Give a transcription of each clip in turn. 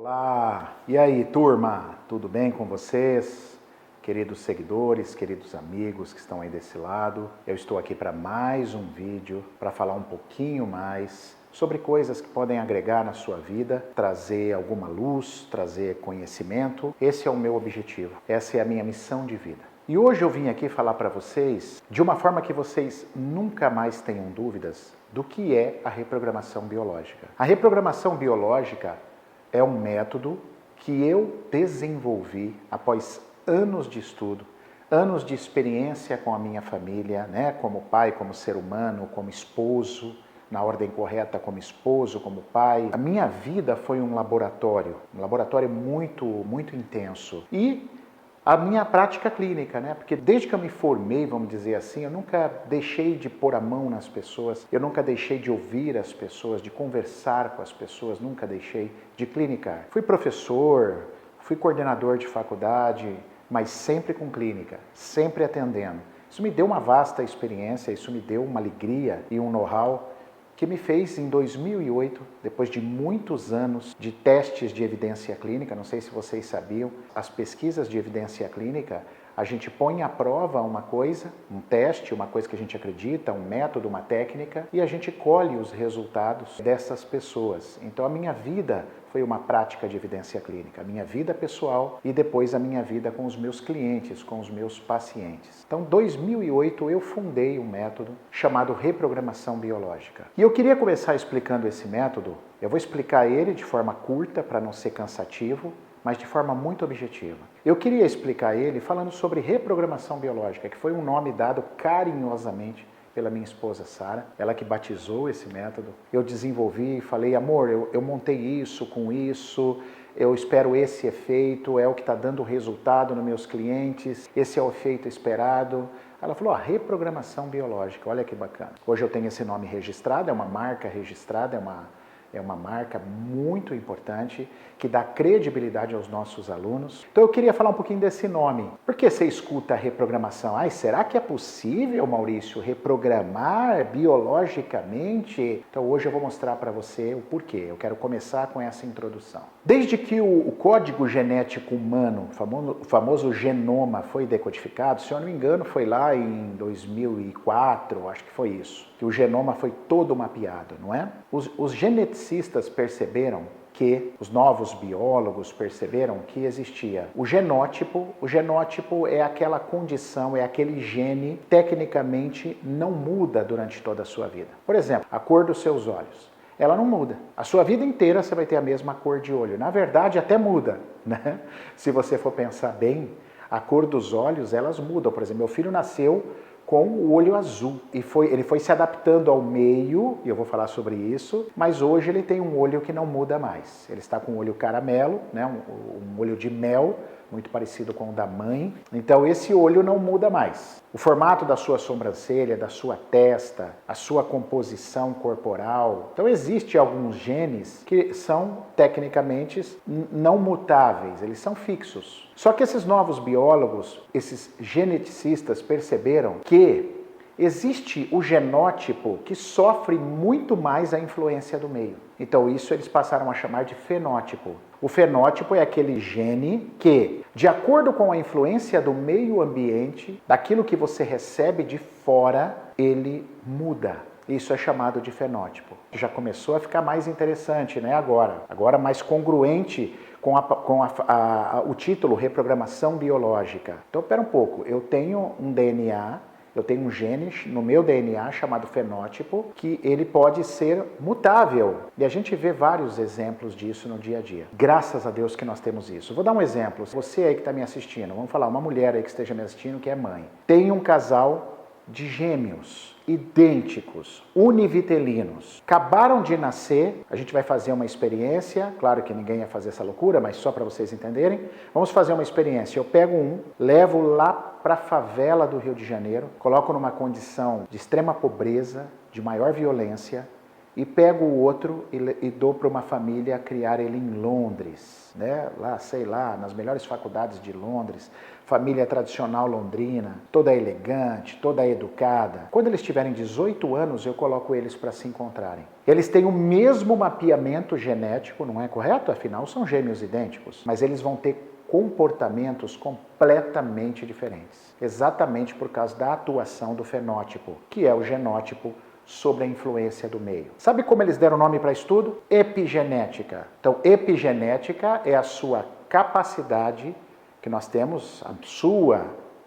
Olá! E aí, turma? Tudo bem com vocês? Queridos seguidores, queridos amigos que estão aí desse lado, eu estou aqui para mais um vídeo para falar um pouquinho mais sobre coisas que podem agregar na sua vida, trazer alguma luz, trazer conhecimento. Esse é o meu objetivo, essa é a minha missão de vida. E hoje eu vim aqui falar para vocês de uma forma que vocês nunca mais tenham dúvidas do que é a reprogramação biológica. A reprogramação biológica é um método que eu desenvolvi após anos de estudo, anos de experiência com a minha família, né? Como pai, como ser humano, como esposo, na ordem correta, como esposo, como pai. A minha vida foi um laboratório muito intenso. E a minha prática clínica, né? Porque desde que eu me formei, vamos dizer assim, eu nunca deixei de pôr a mão nas pessoas, eu nunca deixei de ouvir as pessoas, de conversar com as pessoas, nunca deixei de clinicar. Fui professor, fui coordenador de faculdade, mas sempre com clínica, sempre atendendo. Isso me deu uma vasta experiência, isso me deu uma alegria e um know-how que me fez em 2008, depois de muitos anos de testes de evidência clínica, não sei se vocês sabiam, as pesquisas de evidência clínica, a gente põe à prova uma coisa, um teste, uma coisa que a gente acredita, um método, uma técnica, e a gente colhe os resultados dessas pessoas. Então a minha vida foi uma prática de evidência clínica, a minha vida pessoal e depois a minha vida com os meus clientes, com os meus pacientes. Então, em 2008 eu fundei um método chamado reprogramação biológica. E eu queria começar explicando esse método. Eu vou explicar ele de forma curta para não ser cansativo, mas de forma muito objetiva. Eu queria explicar ele falando sobre reprogramação biológica, que foi um nome dado carinhosamente pela minha esposa Sara, ela que batizou esse método. Eu desenvolvi e falei, amor, eu montei isso com isso, eu espero esse efeito, é o que está dando resultado nos meus clientes, esse é o efeito esperado. Ela falou, reprogramação biológica, olha que bacana. Hoje eu tenho esse nome registrado, é uma marca registrada, é uma marca muito importante que dá credibilidade aos nossos alunos. Então eu queria falar um pouquinho desse nome. Por que você escuta a reprogramação? Será que é possível, Maurício, reprogramar biologicamente? Então hoje eu vou mostrar para você o porquê. Eu quero começar com essa introdução. Desde que o código genético humano, o famoso genoma, foi decodificado, se eu não me engano foi lá em 2004, acho que foi isso, que o genoma foi todo mapeado, não é? Os geneticistas perceberam que, os novos biólogos perceberam que existia o genótipo. O genótipo é aquela condição, é aquele gene, tecnicamente não muda durante toda a sua vida. Por exemplo, a cor dos seus olhos. Ela não muda. A sua vida inteira você vai ter a mesma cor de olho. Na verdade, até muda, né? Se você for pensar bem, a cor dos olhos, elas mudam. Por exemplo, meu filho nasceu com o olho azul. E ele foi se adaptando ao meio, e eu vou falar sobre isso, mas hoje ele tem um olho que não muda mais. Ele está com um olho caramelo, né? um olho de mel, muito parecido com o da mãe. Então esse olho não muda mais. O formato da sua sobrancelha, da sua testa, a sua composição corporal. Então existem alguns genes que são tecnicamente não mutáveis, eles são fixos. Só que esses novos biólogos, esses geneticistas perceberam que existe o genótipo que sofre muito mais a influência do meio. Então isso eles passaram a chamar de fenótipo. O fenótipo é aquele gene que, de acordo com a influência do meio ambiente, daquilo que você recebe de fora, ele muda. Isso é chamado de fenótipo. Já começou a ficar mais interessante, né? Agora mais congruente com o título reprogramação biológica. Então, espera um pouco, eu tenho um DNA, eu tenho um gene no meu DNA chamado fenótipo, que ele pode ser mutável. E a gente vê vários exemplos disso no dia a dia. Graças a Deus que nós temos isso. Vou dar um exemplo. Você aí que está me assistindo, vamos falar, uma mulher aí que esteja me assistindo que é mãe. Tem um casal de gêmeos, idênticos, univitelinos. Acabaram de nascer, a gente vai fazer uma experiência, claro que ninguém ia fazer essa loucura, mas só para vocês entenderem. Vamos fazer uma experiência. Eu pego um, levo lá para a favela do Rio de Janeiro, coloco numa condição de extrema pobreza, de maior violência, e pego o outro e dou para uma família criar ele em Londres, né? Lá, sei lá, nas melhores faculdades de Londres, família tradicional londrina, toda elegante, toda educada. Quando eles tiverem 18 anos, eu coloco eles para se encontrarem. Eles têm o mesmo mapeamento genético, não é correto? Afinal, são gêmeos idênticos, mas eles vão ter comportamentos completamente diferentes, exatamente por causa da atuação do fenótipo, que é o genótipo sobre a influência do meio. Sabe como eles deram nome para estudo? Epigenética. Então, epigenética é a sua capacidade, que nós temos,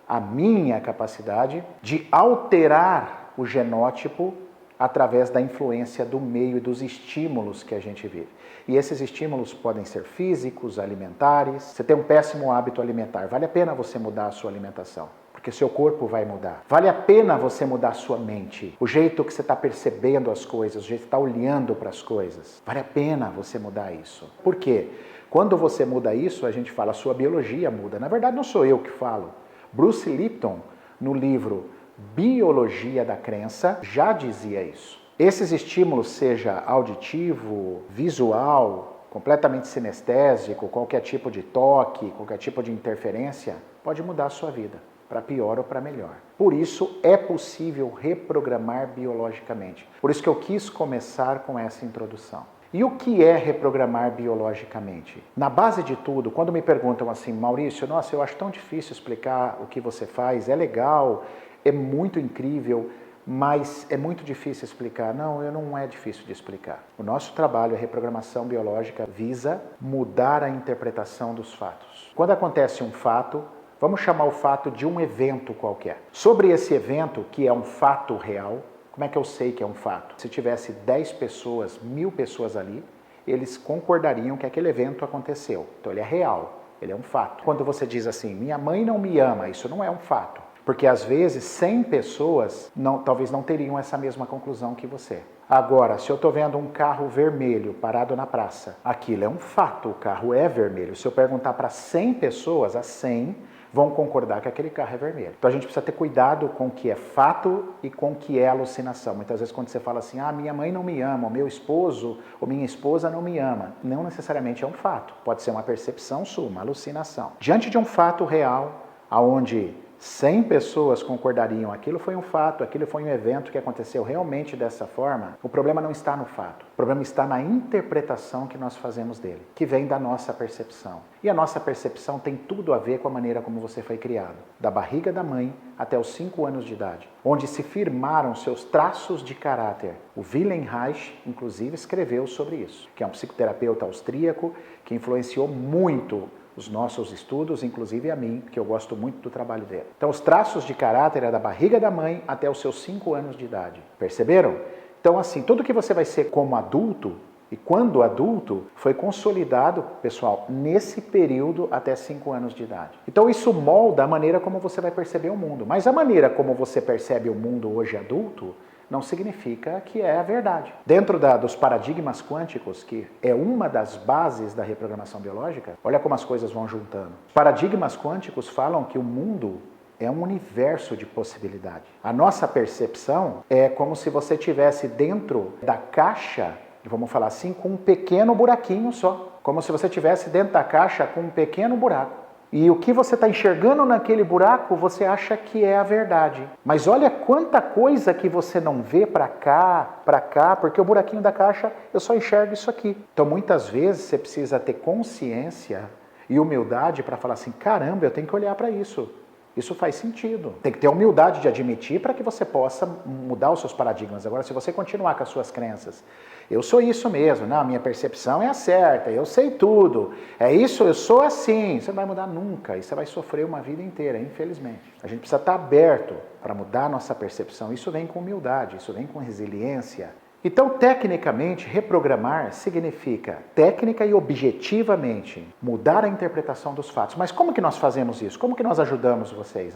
a minha capacidade, de alterar o genótipo através da influência do meio e dos estímulos que a gente vive. E esses estímulos podem ser físicos, alimentares. Você tem um péssimo hábito alimentar, vale a pena você mudar a sua alimentação, porque seu corpo vai mudar. Vale a pena você mudar a sua mente, o jeito que você está percebendo as coisas, o jeito que você está olhando para as coisas. Vale a pena você mudar isso. Por quê? Quando você muda isso, a gente fala, a sua biologia muda. Na verdade, não sou eu que falo. Bruce Lipton, no livro Biologia da Crença, já dizia isso. Esses estímulos, seja auditivo, visual, completamente sinestésico, qualquer tipo de toque, qualquer tipo de interferência, pode mudar a sua vida, para pior ou para melhor. Por isso, é possível reprogramar biologicamente. Por isso que eu quis começar com essa introdução. E o que é reprogramar biologicamente? Na base de tudo, quando me perguntam assim, Maurício, nossa, eu acho tão difícil explicar o que você faz, é legal, é muito incrível, mas é muito difícil explicar. Não é difícil de explicar. O nosso trabalho, a reprogramação biológica, visa mudar a interpretação dos fatos. Quando acontece um fato, vamos chamar o fato de um evento qualquer. Sobre esse evento, que é um fato real, como é que eu sei que é um fato? Se tivesse 10 pessoas, 1000 pessoas ali, eles concordariam que aquele evento aconteceu. Então ele é real, ele é um fato. Quando você diz assim, minha mãe não me ama, isso não é um fato. Porque às vezes 100 pessoas talvez não teriam essa mesma conclusão que você. Agora, se eu estou vendo um carro vermelho parado na praça, aquilo é um fato, o carro é vermelho. Se eu perguntar para 100 pessoas, as 100 vão concordar que aquele carro é vermelho. Então a gente precisa ter cuidado com o que é fato e com o que é alucinação. Muitas vezes quando você fala assim, minha mãe não me ama, o meu esposo ou minha esposa não me ama, não necessariamente é um fato. Pode ser uma percepção sua, uma alucinação. Diante de um fato real, aonde 100 pessoas concordariam, aquilo foi um fato, aquilo foi um evento que aconteceu realmente dessa forma, o problema não está no fato. O problema está na interpretação que nós fazemos dele, que vem da nossa percepção. E a nossa percepção tem tudo a ver com a maneira como você foi criado, da barriga da mãe até os 5 anos de idade, onde se firmaram seus traços de caráter. O Wilhelm Reich, inclusive, escreveu sobre isso, que é um psicoterapeuta austríaco que influenciou muito os nossos estudos, inclusive a mim, que eu gosto muito do trabalho dele. Então, os traços de caráter é da barriga da mãe até os seus 5 anos de idade. Perceberam? Então, assim, tudo que você vai ser como adulto, e quando adulto, foi consolidado, pessoal, nesse período até 5 anos de idade. Então, isso molda a maneira como você vai perceber o mundo. Mas a maneira como você percebe o mundo hoje adulto não significa que é a verdade. Dentro dos paradigmas quânticos, que é uma das bases da reprogramação biológica, olha como as coisas vão juntando. Paradigmas quânticos falam que o mundo é um universo de possibilidade. A nossa percepção é como se você estivesse dentro da caixa, vamos falar assim, com um pequeno buraquinho só. Como se você estivesse dentro da caixa com um pequeno buraco. E o que você está enxergando naquele buraco, você acha que é a verdade. Mas olha quanta coisa que você não vê para cá, porque o buraquinho da caixa, eu só enxergo isso aqui. Então muitas vezes você precisa ter consciência e humildade para falar assim, caramba, eu tenho que olhar para isso. Isso faz sentido. Tem que ter humildade de admitir para que você possa mudar os seus paradigmas. Agora, se você continuar com as suas crenças, eu sou isso mesmo, não, minha percepção é a certa, eu sei tudo, é isso, eu sou assim, você não vai mudar nunca e você vai sofrer uma vida inteira, infelizmente. A gente precisa estar aberto para mudar a nossa percepção. Isso vem com humildade, isso vem com resiliência. Então, tecnicamente, reprogramar significa, técnica e objetivamente, mudar a interpretação dos fatos. Mas como que nós fazemos isso? Como que nós ajudamos vocês?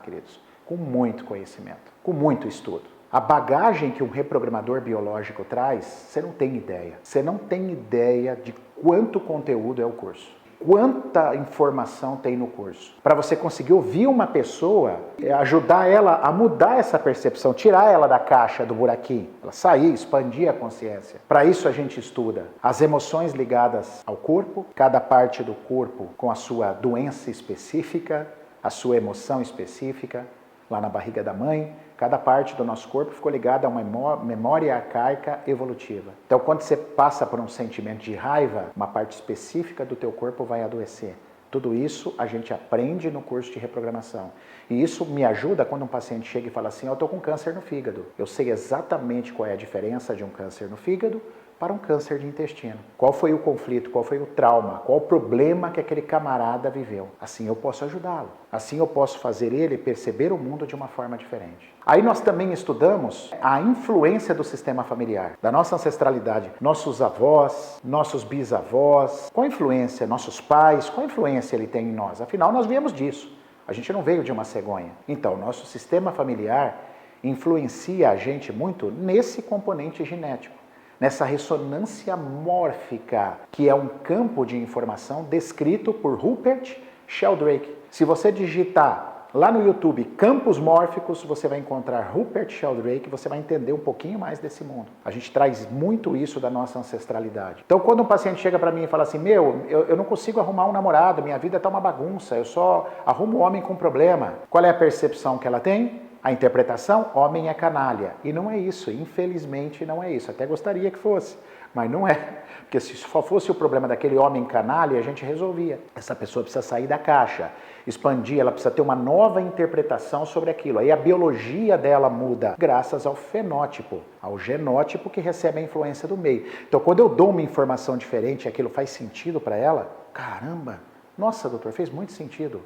Queridos, com muito conhecimento, com muito estudo. A bagagem que um reprogramador biológico traz, você não tem ideia. Você não tem ideia de quanto conteúdo é o curso. quanta informação tem no curso. Para você conseguir ouvir uma pessoa, ajudar ela a mudar essa percepção, tirar ela da caixa, do buraquinho, ela sair, expandir a consciência. Para isso a gente estuda as emoções ligadas ao corpo, cada parte do corpo com a sua doença específica, a sua emoção específica, lá na barriga da mãe. Cada parte do nosso corpo ficou ligada a uma memória arcaica evolutiva. Então, quando você passa por um sentimento de raiva, uma parte específica do teu corpo vai adoecer. Tudo isso a gente aprende no curso de reprogramação. E isso me ajuda quando um paciente chega e fala assim, eu estou com câncer no fígado. Eu sei exatamente qual é a diferença de um câncer no fígado para um câncer de intestino. Qual foi o conflito, qual foi o trauma, qual o problema que aquele camarada viveu. Assim eu posso ajudá-lo. Assim eu posso fazer ele perceber o mundo de uma forma diferente. Aí nós também estudamos a influência do sistema familiar, da nossa ancestralidade. Nossos avós, nossos bisavós, qual a influência, nossos pais, qual a influência ele tem em nós? Afinal, nós viemos disso. A gente não veio de uma cegonha. Então, nosso sistema familiar influencia a gente muito nesse componente genético, nessa ressonância mórfica, que é um campo de informação descrito por Rupert Sheldrake. Se você digitar lá no YouTube campos mórficos, você vai encontrar Rupert Sheldrake, você vai entender um pouquinho mais desse mundo. A gente traz muito isso da nossa ancestralidade. Então, quando um paciente chega para mim e fala assim, eu não consigo arrumar um namorado, minha vida está uma bagunça, eu só arrumo homem com problema. Qual é a percepção que ela tem? A interpretação, homem é canalha. E não é isso, infelizmente não é isso. Até gostaria que fosse, mas não é. Porque se só fosse o problema daquele homem canalha, a gente resolvia. Essa pessoa precisa sair da caixa, expandir, ela precisa ter uma nova interpretação sobre aquilo. Aí a biologia dela muda, graças ao fenótipo, ao genótipo que recebe a influência do meio. Então, quando eu dou uma informação diferente e aquilo faz sentido para ela, caramba, nossa, doutor, fez muito sentido.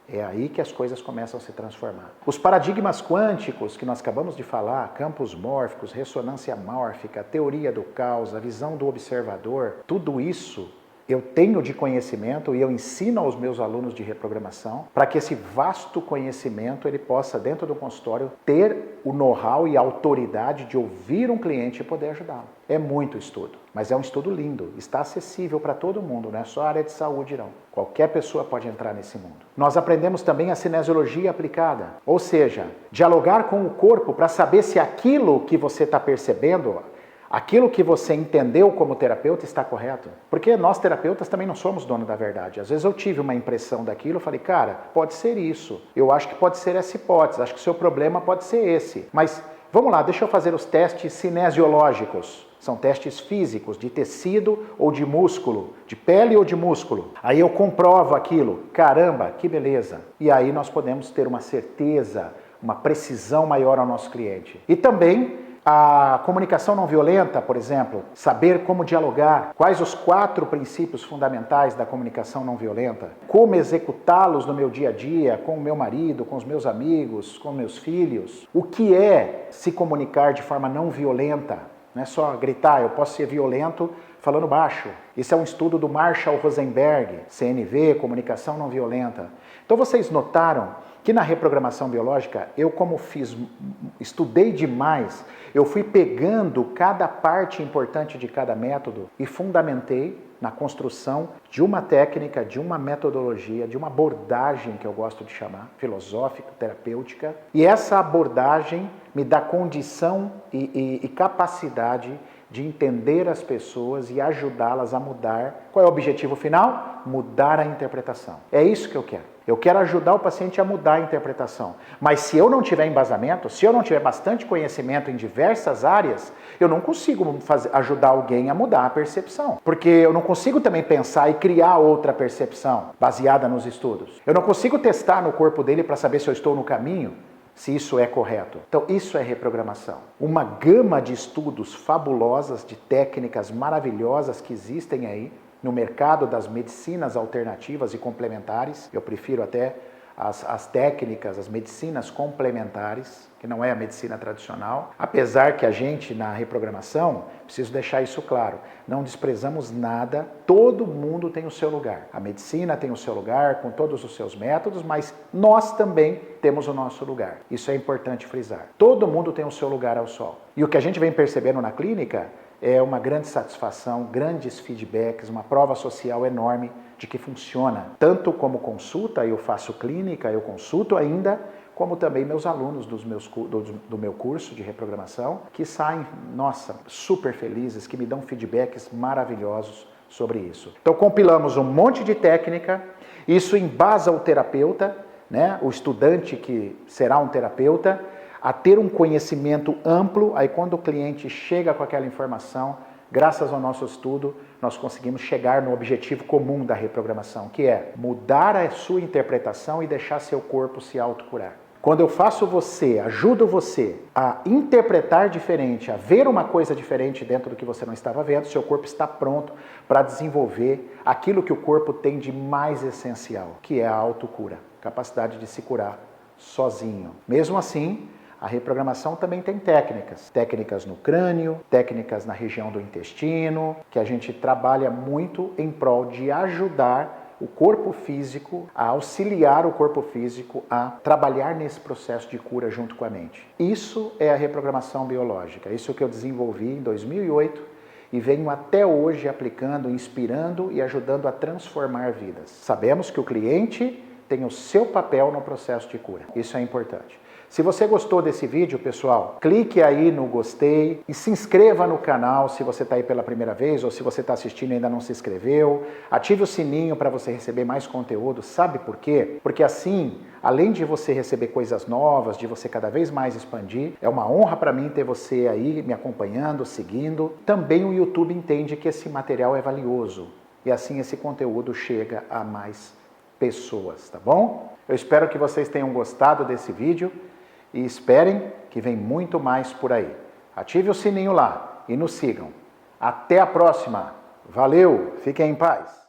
É aí que as coisas começam a se transformar. Os paradigmas quânticos que nós acabamos de falar, campos mórficos, ressonância mórfica, teoria do caos, a visão do observador, tudo isso eu tenho de conhecimento e eu ensino aos meus alunos de reprogramação para que esse vasto conhecimento ele possa, dentro do consultório, ter o know-how e a autoridade de ouvir um cliente e poder ajudá-lo. É muito estudo, mas é um estudo lindo, está acessível para todo mundo, não é só a área de saúde não. Qualquer pessoa pode entrar nesse mundo. Nós aprendemos também a cinesiologia aplicada, ou seja, dialogar com o corpo para saber se aquilo que você está percebendo, aquilo que você entendeu como terapeuta está correto. Porque nós terapeutas também não somos dono da verdade. Às vezes eu tive uma impressão daquilo, falei, cara, pode ser isso. Eu acho que pode ser essa hipótese, acho que o seu problema pode ser esse. Mas vamos lá, deixa eu fazer os testes cinesiológicos. São testes físicos, de tecido ou de músculo, de pele ou de músculo. Aí eu comprovo aquilo. Caramba, que beleza. E aí nós podemos ter uma certeza, uma precisão maior ao nosso cliente. E também a comunicação não violenta, por exemplo, saber como dialogar, quais os 4 princípios fundamentais da comunicação não violenta, como executá-los no meu dia a dia, com o meu marido, com os meus amigos, com meus filhos, o que é se comunicar de forma não violenta, não é só gritar, eu posso ser violento falando baixo. Isso é um estudo do Marshall Rosenberg, CNV, comunicação não violenta. Então vocês notaram que na reprogramação biológica, eu como estudei demais, eu fui pegando cada parte importante de cada método e fundamentei na construção de uma técnica, de uma metodologia, de uma abordagem que eu gosto de chamar, filosófica, terapêutica. E essa abordagem me dá condição e capacidade de entender as pessoas e ajudá-las a mudar. Qual é o objetivo final? Mudar a interpretação. É isso que eu quero. Eu quero ajudar o paciente a mudar a interpretação. Mas se eu não tiver embasamento, se eu não tiver bastante conhecimento em diversas áreas, eu não consigo ajudar alguém a mudar a percepção. Porque eu não consigo também pensar e criar outra percepção baseada nos estudos. Eu não consigo testar no corpo dele para saber se eu estou no caminho, se isso é correto. Então, isso é reprogramação. Uma gama de estudos fabulosas, de técnicas maravilhosas que existem aí no mercado das medicinas alternativas e complementares. Eu prefiro até as técnicas, as medicinas complementares, que não é a medicina tradicional. Apesar que a gente, na reprogramação, preciso deixar isso claro, não desprezamos nada, todo mundo tem o seu lugar. A medicina tem o seu lugar, com todos os seus métodos, mas nós também temos o nosso lugar. Isso é importante frisar. Todo mundo tem o seu lugar ao sol. E o que a gente vem percebendo na clínica é uma grande satisfação, grandes feedbacks, uma prova social enorme de que funciona. Tanto como consulta, eu faço clínica, eu consulto ainda, como também meus alunos do meu curso de reprogramação, que saem, nossa, super felizes, que me dão feedbacks maravilhosos sobre isso. Então compilamos um monte de técnica, isso embasa o terapeuta, né, o estudante que será um terapeuta, a ter um conhecimento amplo, aí quando o cliente chega com aquela informação, graças ao nosso estudo, nós conseguimos chegar no objetivo comum da reprogramação, que é mudar a sua interpretação e deixar seu corpo se autocurar. Quando eu faço você, ajudo você a interpretar diferente, a ver uma coisa diferente dentro do que você não estava vendo, seu corpo está pronto para desenvolver aquilo que o corpo tem de mais essencial, que é a autocura, capacidade de se curar sozinho. Mesmo assim, a reprogramação também tem técnicas. Técnicas no crânio, técnicas na região do intestino, que a gente trabalha muito em prol de ajudar o corpo físico, a auxiliar o corpo físico a trabalhar nesse processo de cura junto com a mente. Isso é a reprogramação biológica. Isso que eu desenvolvi em 2008 e venho até hoje aplicando, inspirando e ajudando a transformar vidas. Sabemos que o cliente tem o seu papel no processo de cura. Isso é importante. Se você gostou desse vídeo, pessoal, clique aí no gostei e se inscreva no canal se você está aí pela primeira vez ou se você está assistindo e ainda não se inscreveu. Ative o sininho para você receber mais conteúdo. Sabe por quê? Porque assim, além de você receber coisas novas, de você cada vez mais expandir, é uma honra para mim ter você aí me acompanhando, seguindo. Também o YouTube entende que esse material é valioso e assim esse conteúdo chega a mais pessoas, tá bom? Eu espero que vocês tenham gostado desse vídeo. E esperem que vem muito mais por aí. Ative o sininho lá e nos sigam. Até a próxima. Valeu, fiquem em paz.